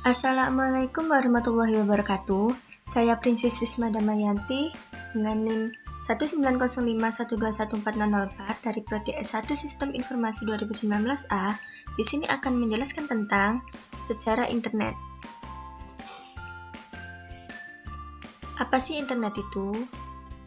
Assalamualaikum warahmatullahi wabarakatuh. Saya Princess Risma Damayanti dengan NIM 19051214004 dari Prodi S1 Sistem Informasi 2019A. Di sini akan menjelaskan tentang sejarah internet. Apa sih internet itu?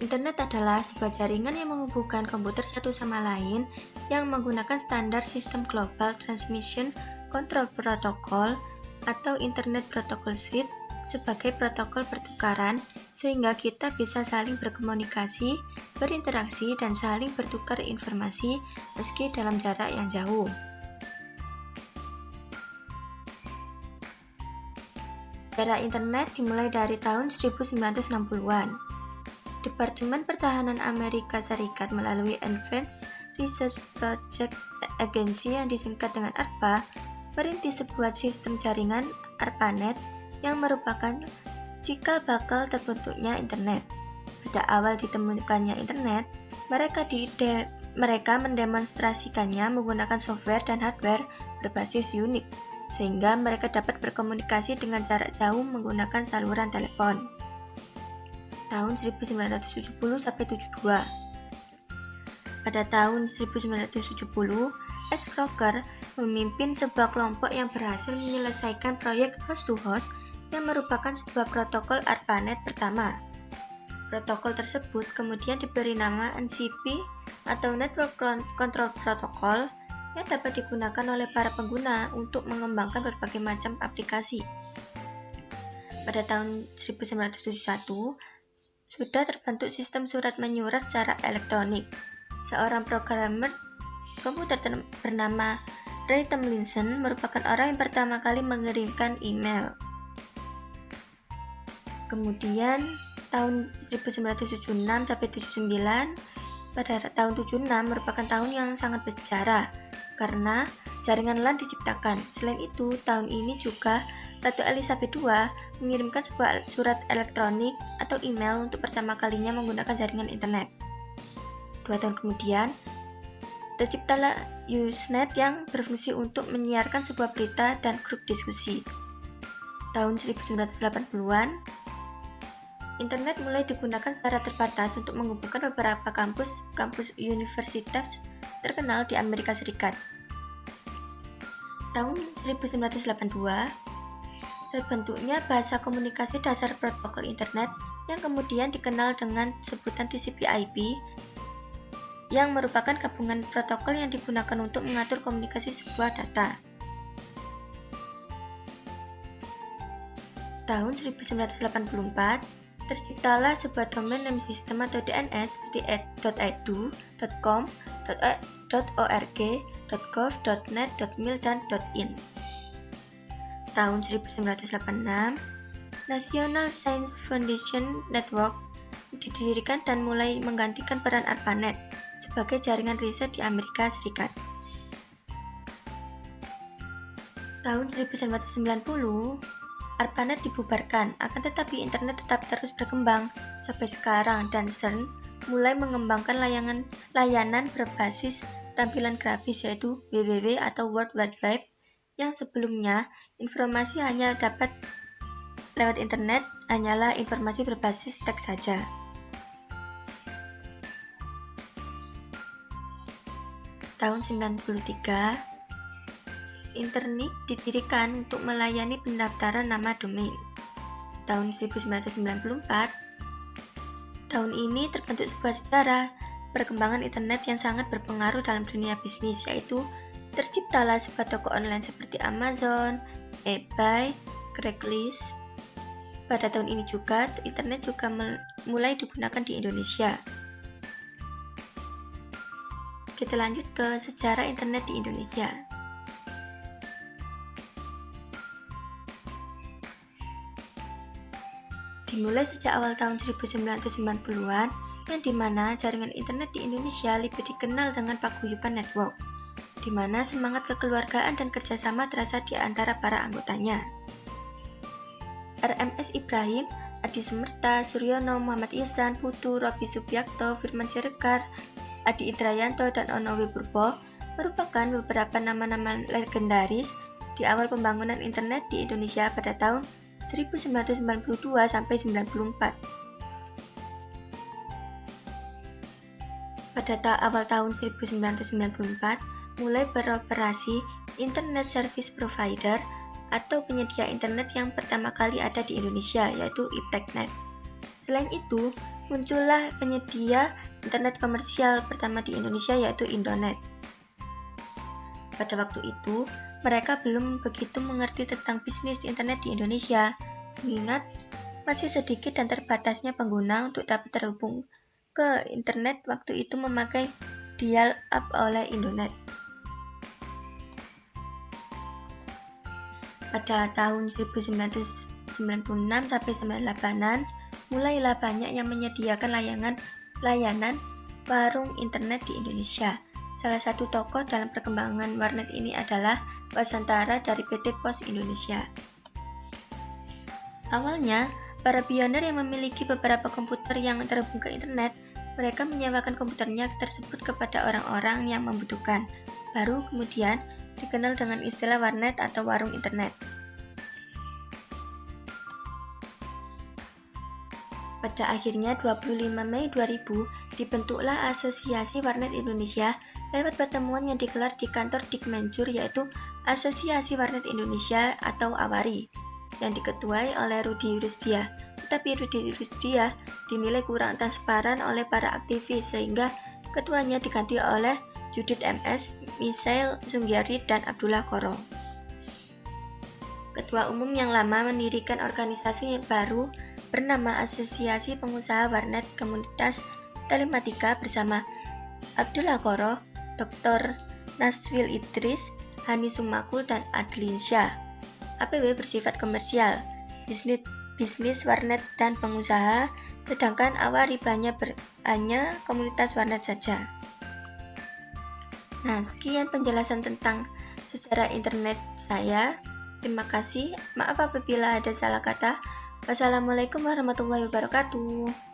Internet adalah sebuah jaringan yang menghubungkan komputer satu sama lain yang menggunakan standar sistem Global Transmission Control Protocol atau Internet Protocol Suite sebagai protokol pertukaran sehingga kita bisa saling berkomunikasi, berinteraksi, dan saling bertukar informasi meski dalam jarak yang jauh. Sejarah internet dimulai dari tahun 1960-an. Departemen Pertahanan Amerika Serikat melalui Advanced Research Project Agency yang disingkat dengan ARPA merintis sebuah sistem jaringan ARPANET yang merupakan cikal bakal terbentuknya internet. Pada awal ditemukannya internet, mereka mendemonstrasikannya menggunakan software dan hardware berbasis Unix, sehingga mereka dapat berkomunikasi dengan jarak jauh menggunakan saluran telepon. Tahun 1970-72. Pada tahun 1970, S. Crocker memimpin sebuah kelompok yang berhasil menyelesaikan proyek host-to-host yang merupakan sebuah protokol ARPANET pertama. Protokol tersebut kemudian diberi nama NCP atau Network Control Protocol yang dapat digunakan oleh para pengguna untuk mengembangkan berbagai macam aplikasi. Pada tahun 1971, sudah terbentuk sistem surat menyurat secara elektronik. Seorang programmer komputer bernama Ray Tomlinson merupakan orang yang pertama kali mengirimkan email. Kemudian tahun 1976-79, pada tahun 76 merupakan tahun yang sangat bersejarah karena jaringan LAN diciptakan. Selain itu, tahun ini juga Ratu Elizabeth II mengirimkan sebuah surat elektronik atau email untuk pertama kalinya menggunakan jaringan internet. 2 tahun kemudian, terciptalah Usenet yang berfungsi untuk menyiarkan sebuah berita dan grup diskusi. Tahun 1980-an, internet mulai digunakan secara terbatas untuk menghubungkan beberapa kampus universitas terkenal di Amerika Serikat. Tahun 1982, terbentuknya bahasa komunikasi dasar protokol internet yang kemudian dikenal dengan sebutan TCP/IP, yang merupakan gabungan protokol yang digunakan untuk mengatur komunikasi sebuah data. Tahun 1984, terciptalah sebuah domain name system atau DNS seperti .edu, .com, .org, .gov, .net, .mil, dan .in. Tahun 1986, National Science Foundation Network didirikan dan mulai menggantikan peran ARPANET sebagai jaringan riset di Amerika Serikat. Tahun 1990, ARPANET dibubarkan, akan tetapi internet tetap terus berkembang sampai sekarang dan CERN mulai mengembangkan layanan berbasis tampilan grafis yaitu WWW atau World Wide Web, yang sebelumnya informasi hanya dapat lewat internet hanyalah informasi berbasis teks saja. Tahun 1993, Internet didirikan untuk melayani pendaftaran nama domain. Tahun 1994, tahun ini terbentuk sebuah sejarah perkembangan internet yang sangat berpengaruh dalam dunia bisnis, yaitu terciptalah sebuah toko online seperti Amazon, eBay, Craigslist. Pada tahun ini juga, internet juga mulai digunakan di Indonesia. Kita lanjut ke sejarah internet di Indonesia. Dimulai sejak awal tahun 1990-an, yang dimana jaringan internet di Indonesia lebih dikenal dengan paguyuban network, di mana semangat kekeluargaan dan kerjasama terasa di antara para anggotanya. RMS Ibrahim, Adi Sumerta, Suryono, Muhammad Ihsan, Putu, Robi Subiakto, Firman Siregar, Adi Indrayanto, dan Ono Wipurbo merupakan beberapa nama-nama legendaris di awal pembangunan internet di Indonesia pada tahun 1992 sampai 94. Pada awal tahun 1994, mulai beroperasi Internet Service Provider atau penyedia internet yang pertama kali ada di Indonesia, yaitu IPTECnet. Selain itu, muncullah penyedia internet komersial pertama di Indonesia, yaitu Indonet. Pada waktu itu, mereka belum begitu mengerti tentang bisnis internet di Indonesia, mengingat masih sedikit dan terbatasnya pengguna untuk dapat terhubung ke internet waktu itu memakai dial-up oleh Indonet. Pada tahun 1996 sampai 98-an, mulailah banyak yang menyediakan layanan warung internet di Indonesia. Salah satu tokoh dalam perkembangan warnet ini adalah Wasantara dari PT Pos Indonesia. Awalnya, para pionir yang memiliki beberapa komputer yang terhubung ke internet, mereka menyewakan komputernya tersebut kepada orang-orang yang membutuhkan. Baru kemudian dikenal dengan istilah warnet atau warung internet. Pada akhirnya 25 Mei 2000 dibentuklah Asosiasi Warnet Indonesia lewat pertemuan yang digelar di kantor Dikmenjur, yaitu Asosiasi Warnet Indonesia atau AWARI, yang diketuai oleh Rudi Rusdia. Tetapi Rudi Rusdia dinilai kurang transparan oleh para aktivis sehingga ketuanya diganti oleh Judith MS, Michael Sunggiari, dan Abdullah Koro. Ketua umum yang lama mendirikan organisasi yang baru bernama Asosiasi Pengusaha Warnet Komunitas Telematika bersama Abdullah Koro, Dr. Naswil Idris, Hani Sumakul, dan Adlin Syah. APW bersifat komersial, bisnis warnet dan pengusaha, sedangkan AWARI hanya komunitas warnet saja. Nah, sekian penjelasan tentang sejarah internet saya. Terima kasih. Maaf apabila ada salah kata. Wassalamualaikum warahmatullahi wabarakatuh.